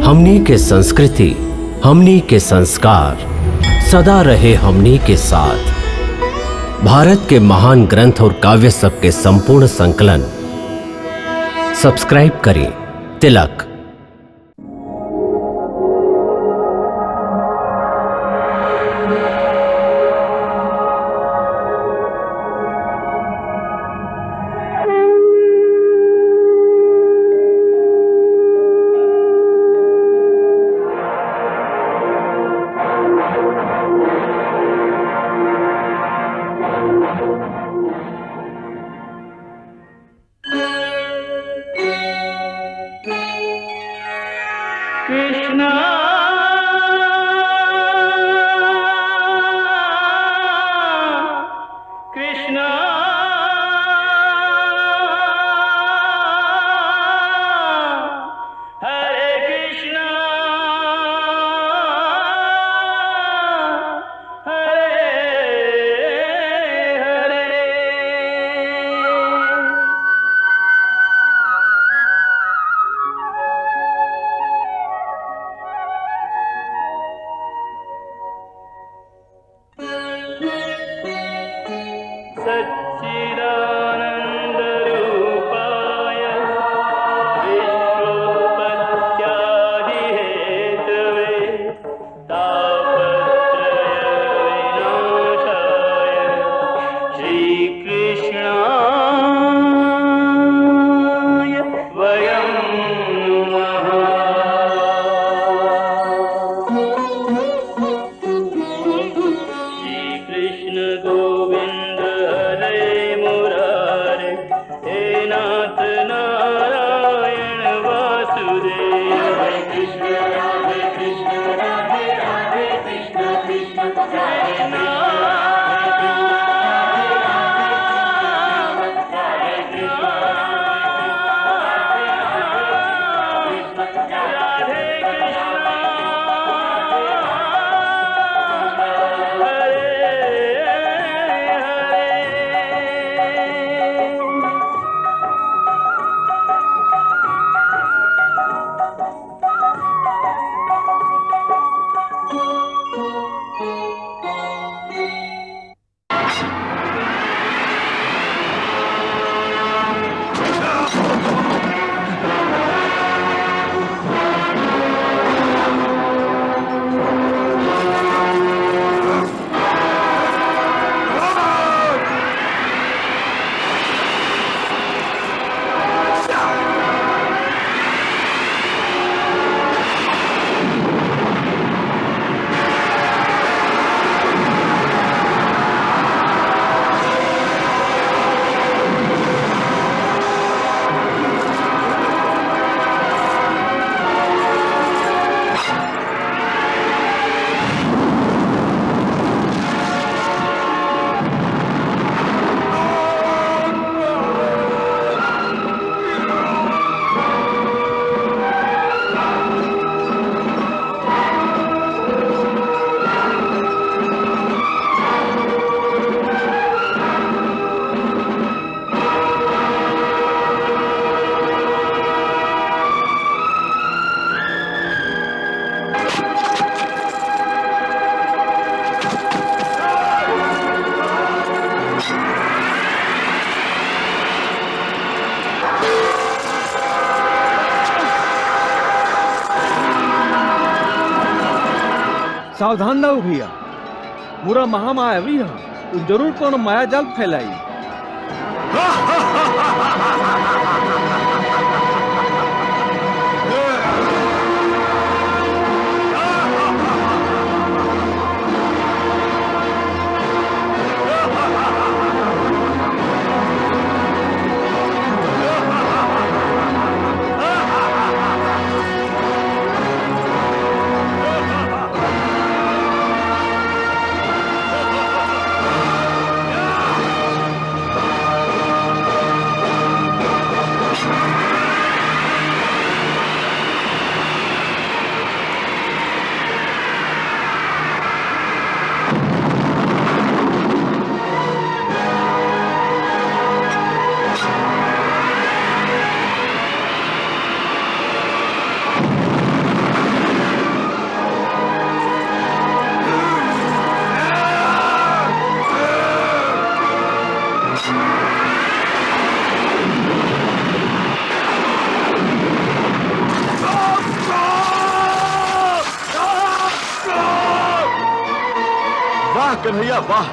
हमनी के संस्कृति, हमनी के संस्कार सदा रहे हमनी के साथ। भारत के महान ग्रंथ और काव्य सब के संपूर्ण संकलन सब्सक्राइब करें तिलक। कृष्णा कृष्णा हरे कृष्णा हरे हरे। सच्चिदानन्दरूपाय विश्वोत्पत्त्यादिहेतवे तापत्रयविनाशाय श्रीकृष्णाय वयं नमः। श्रीकृष्ण गोविंद हरे मुरारे, हे नाथ नारायण वासुदेव। हरे कृष्ण राधे राधे कृष्ण कृष्ण हरे सावधान ना हो भैया, मुरा महामायावी है, वो जरूर कौन माया जाल फैलाई। कन्हैया वाह।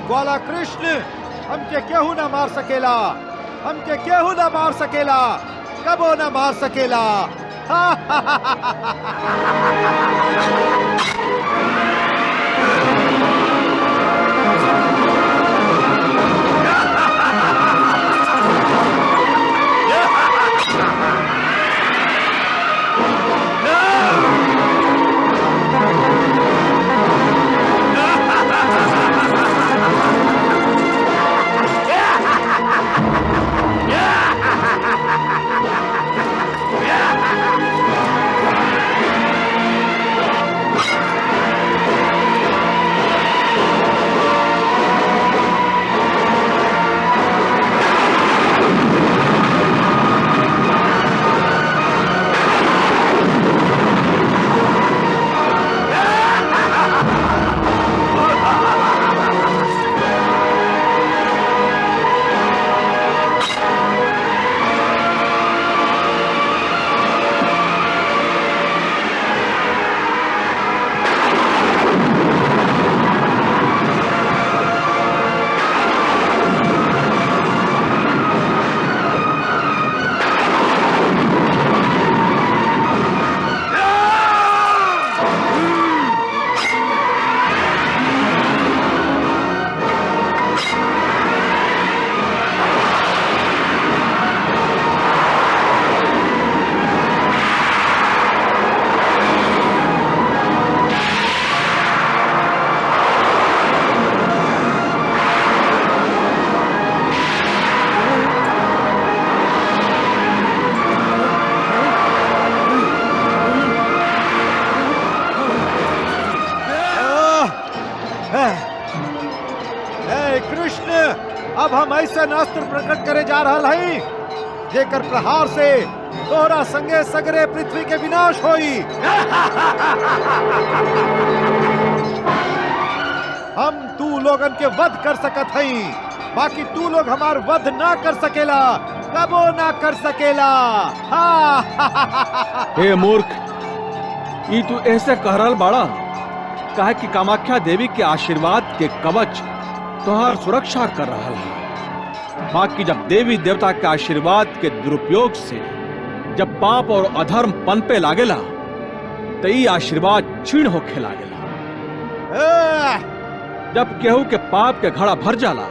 ग्वाला कृष्ण, हमके केहू ना मार सकेला, हमके केहू ना मार सकेला, कबो ना मार सकेला। अब हम ऐसे अस्त्र प्रकट करे जा रहा है जेकर प्रहार से तोहरा संगे सगरे पृथ्वी के विनाश होई। हम तू लोगन के वध कर सकत हई, बाकी तू लोग हमार वध ना कर सकेला, कबो ना कर सकेला। हे मूर्ख, ई तू ऐसे कह रहल बाड़ा काहे कि कामाख्या देवी के आशीर्वाद के कवच तोहार सुरक्षा कर रहा है। बाकी जब देवी देवता के आशीर्वाद के दुरुपयोग से जब पाप और अधर्म पनपे लागेला तो ई आशीर्वाद क्षीण होखे लागेला। जब केहू के पाप के घड़ा भर जाला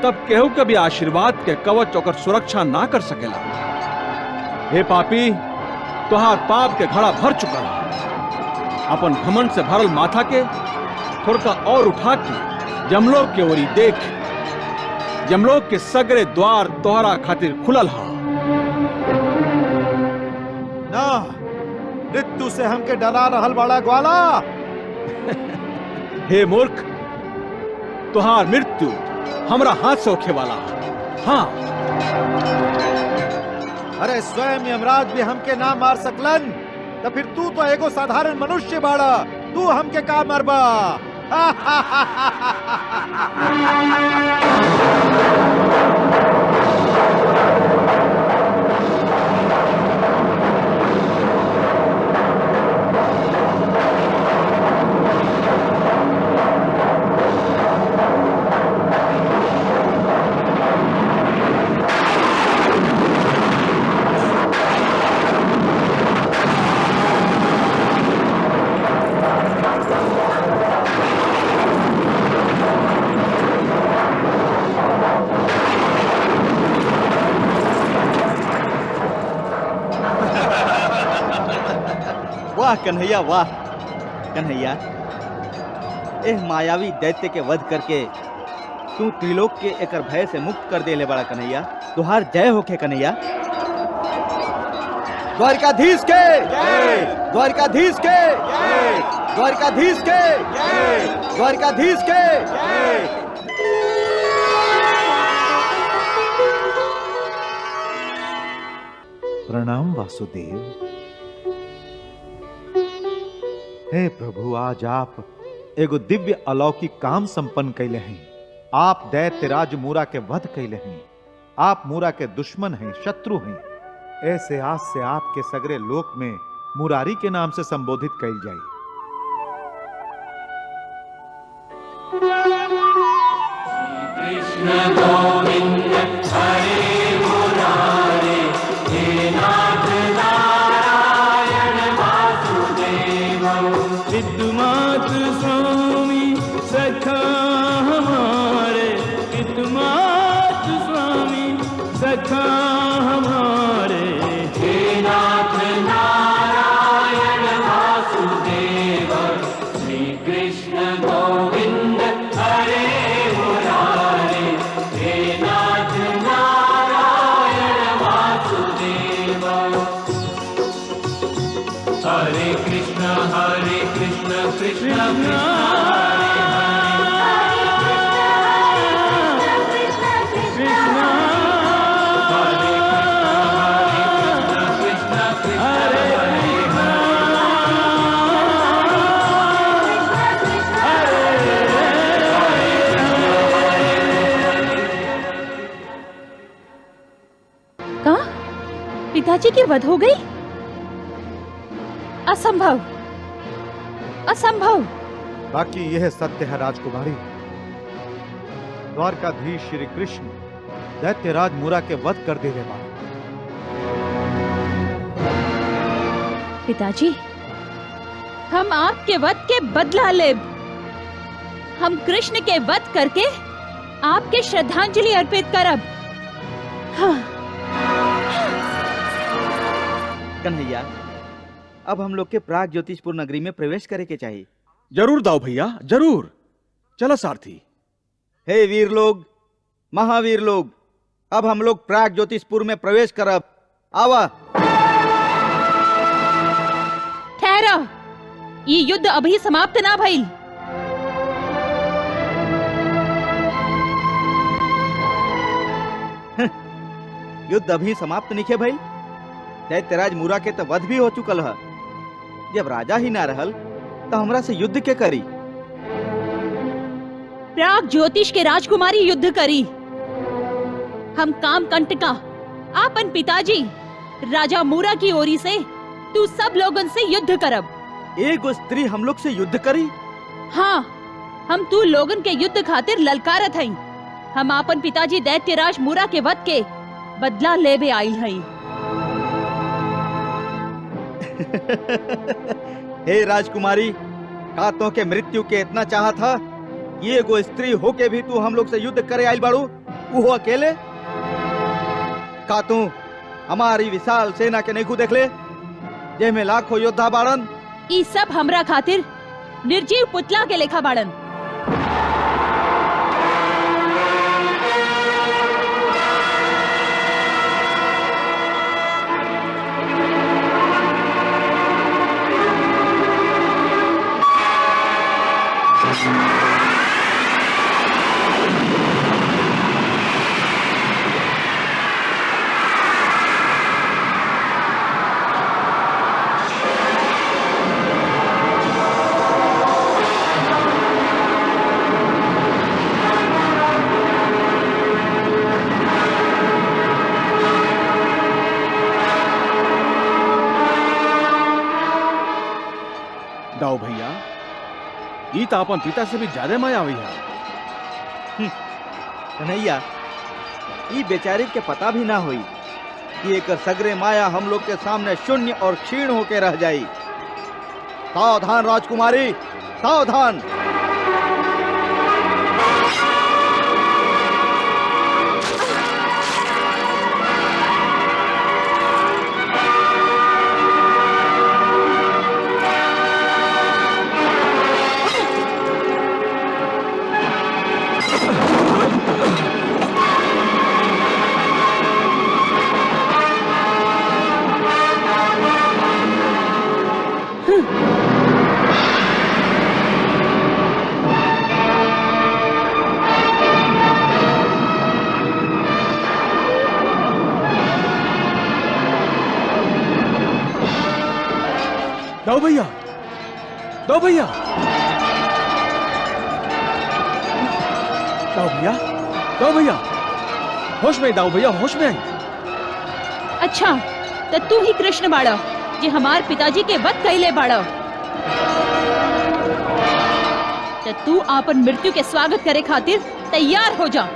तब केहू के भी आशीर्वाद के कवच ओकर सुरक्षा ना कर सकेला। हे पापी, तोहार पाप के घड़ा भर चुका है। अपन घमंड से भरल माथा के थोड़ा और उठा के यमलोक के ओरी देख। यमलोक के सगरे द्वार तोहरा खातिर खुलल हा। ना, मृत्यु से हमके डरा रहल बड़ा ग्वाला। हे मूर्ख, तुहार मृत्यु हमरा हाथ से होखे वाला है। हाँ, अरे स्वयं यमराज भी हमके ना मार सकलन, तो फिर तू तो एगो साधारण मनुष्य बाड़ा, तू हमके का मरबा। वाह कन्हैया, वाह कन्हैया, एह मायावी दैत्य के वध करके तू त्रिलोक के एकर भय से मुक्त कर देले बड़ा कन्हैया। तुहार जय होखे कन्हैया। द्वारिकाधीश के जय, द्वारिकाधीश के जय, द्वारिकाधीश के जय, द्वारिकाधीश के जय। प्रणाम वासुदेव। हे प्रभु, आज आप एगो दिव्य अलौकिक काम संपन्न कैले हैं। आप दैत्य राज मूरा के वध कैले हैं। आप मूरा के दुश्मन हैं, शत्रु हैं। ऐसे आज से आपके सगरे लोक में मुरारी के नाम से संबोधित कइल जाई। कृष्ण गोविंद हरे मुरारे, हे नाथ नारायण वासुदेव। विद्युमात स्वामी सखा हमारे, विद्युमात स्वामी सखा हमारे, हे नाथ नारायण वासुदेव। श्री कृष्ण गोविंद हरे मुरारे, हे नाथ नारायण वासुदेव। हरे कृष्ण कृष्ण कृष्ण पिताजी की वध हो गई? असंभव, असंभव। बाकी यह सत्य है राजकुमारी। द्वारकाधीश श्री कृष्ण दैत्यराज मुरा के वध कर देने वाले। पिताजी, हम आपके वध के बदला लेब। हम कृष्ण के वध करके आपके श्रद्धांजलि अर्पित करब। हाँ। कन्हैया, अब हम लोग के प्राग ज्योतिषपुर नगरी में प्रवेश करे के चाहिए। जरूर दाऊ भैया, जरूर। चलो सारथी। हे वीर लोग, महावीर लोग, अब हम लोग प्राग ज्योतिषपुर में प्रवेश करब। आवा। ठहरा, ये युद्ध अभी समाप्त ना भइल। युद्ध अभी समाप्त नहीं है भाई। दैत्यराज मुरा के तो वध भी हो चुकल है। जब राजा ही ना रहल तो हमरा से युद्ध के करी। प्राग ज्योतिष के राजकुमारी युद्ध करी। हम कामकंटका आपन पिताजी राजा मुरा की ओरी से तू सब लोगन से युद्ध करब। एक स्त्री हम लोग से युद्ध करी? हाँ, हम तू लोगन के युद्ध खातिर ललकारत हई। हम आपन पिताजी दैत्यराज मुरा के वध के बदला लेबे आइल हई। हे राजकुमारी, का तो के मृत्यु के इतना चाहा था? ये गो स्त्री होके भी तू हम लोग से युद्ध करे आइल बाड़ू, वो अकेले? का तू हमारी विशाल सेना के नहीं देख ले, जेमे लाखों योद्धा बाड़न? ई सब हमरा खातिर निर्जीव पुतला के लेखा बाड़न। दाऊ भैया, ई तो अपन पिता से भी ज्यादा मायावी है। कन्हैया, ई बेचारी के पता भी ना हुई कि एक सगरे माया हम लोग के सामने शून्य और क्षीण होके रह जाई। सावधान राजकुमारी, सावधान। दाऊ भैया, दाऊ भैया, दाऊ भैया, दाऊ भैया, होश में आई दाऊ भैया, होश में आई। अच्छा, तो तू ही कृष्ण बाड़ा जे हमार पिताजी के वध कैले बाड़ा। तो तू आपन मृत्यु के स्वागत करे खातिर तैयार हो जा।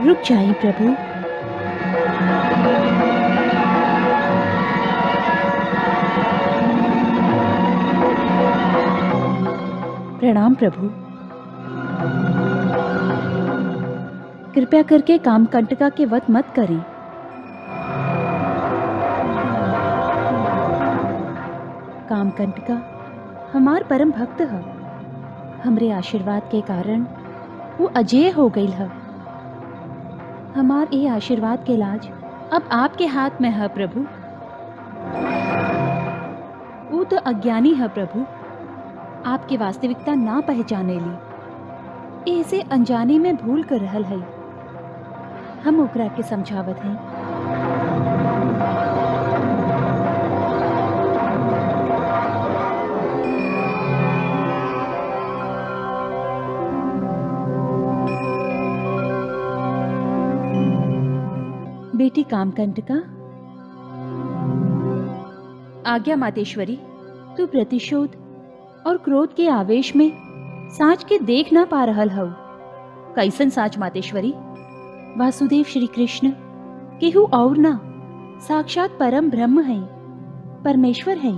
रुक जाइए प्रभु। प्रणाम प्रभु। कृपया करके कामकंटका के वध मत करें। कामकंटका हमार परम भक्त है। हमरे आशीर्वाद के कारण वो अजेय हो गई है। हमार ये आशीर्वाद के लाज अब आपके हाथ में है प्रभु। वो तो अज्ञानी है प्रभु, आपकी वास्तविकता ना पहचाने ली, ऐसे अनजाने में भूल कर रहल है। हम ओकरा के समझावत हैं। बेटी कामकंटका, आज्ञा मातेश्वरी। तू प्रतिशोध और क्रोध के आवेश में साँच के देख ना पा रहल हऊ। कैसन साँच मातेश्वरी? वासुदेव श्री कृष्ण केहू और ना, साक्षात परम ब्रह्म है, परमेश्वर है।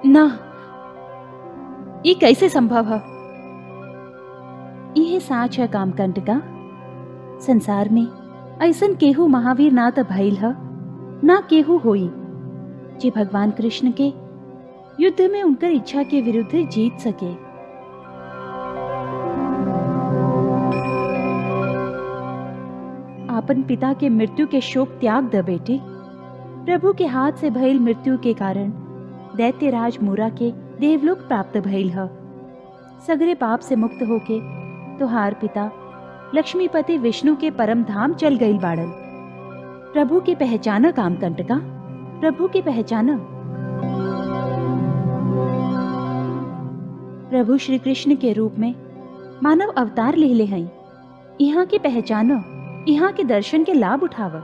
ना, ये कैसे संभव है? यह साच है कामकंटका। संसार में ऐसन केहू महावीर ना तो भइल है, ना केहू होई जे भगवान कृष्ण के युद्ध में उनकर इच्छा के विरुद्ध जीत सके। आपन पिता के मृत्यु के शोक त्याग द बेटे। प्रभु के हाथ से भइल मृत्यु के कारण दैत्यराज मूरा के देवलोक प्राप्त भइल है। सगरे पाप से मुक्त होके तुहार पिता लक्ष्मीपति विष्णु के परम धाम चल गईल बाड़न। प्रभु की पहचाना कामकंटका, प्रभु की पहचाना। प्रभु श्री कृष्ण के रूप में मानव अवतार लेले हैं। यहाँ की पहचाना, यहाँ के दर्शन के लाभ उठावा।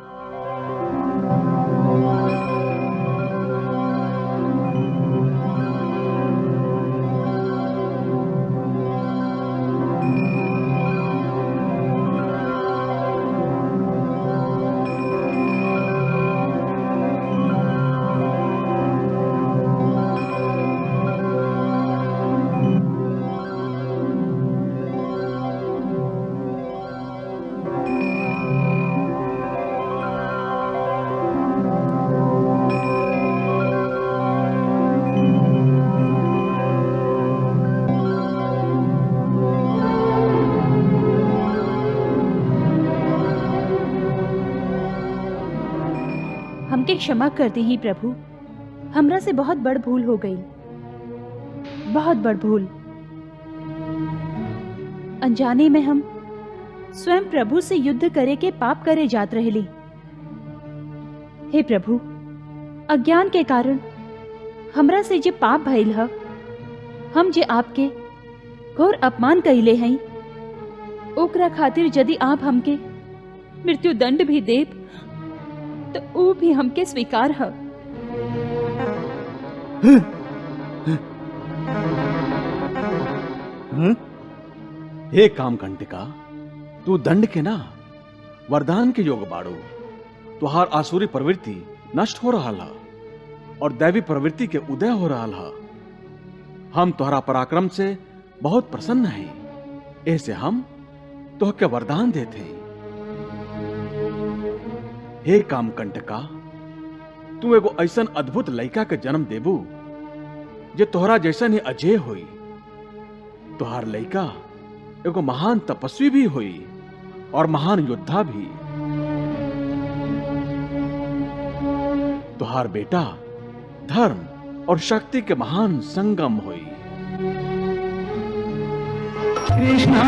हमके क्षमा कर दी ही प्रभु। हमरा से बहुत बड़ भूल हो गई, बहुत बड़ भूल। अनजाने में हम स्वयं प्रभु से युद्ध करे के पाप करे जात रहली। हे प्रभु, अज्ञान के कारण हमरा से जे पाप भइल ह, हम जे आपके घोर अपमान कइले हई, ओकरा खातिर यदि आप हमके मृत्यु दंड भी देब तो वो भी हमके स्वीकार है। हे काम कंटिका, तू दंड के ना वरदान के योग बाड़ो। तुहार आसुरी प्रवृत्ति नष्ट हो रहा और दैवी प्रवृत्ति के उदय हो रहा। हम तुहरा पराक्रम से बहुत प्रसन्न हैं। ऐसे हम तोहके वरदान देते हैं। हे काम कंटका, तू एगो ऐसन अद्भुत लड़का के जन्म देबू जे तोहरा जैसन ही अजय होई। तुहार लड़का एगो महान तपस्वी भी होई और महान योद्धा भी। तुहार बेटा धर्म और शक्ति के महान संगम होई। कृष्णा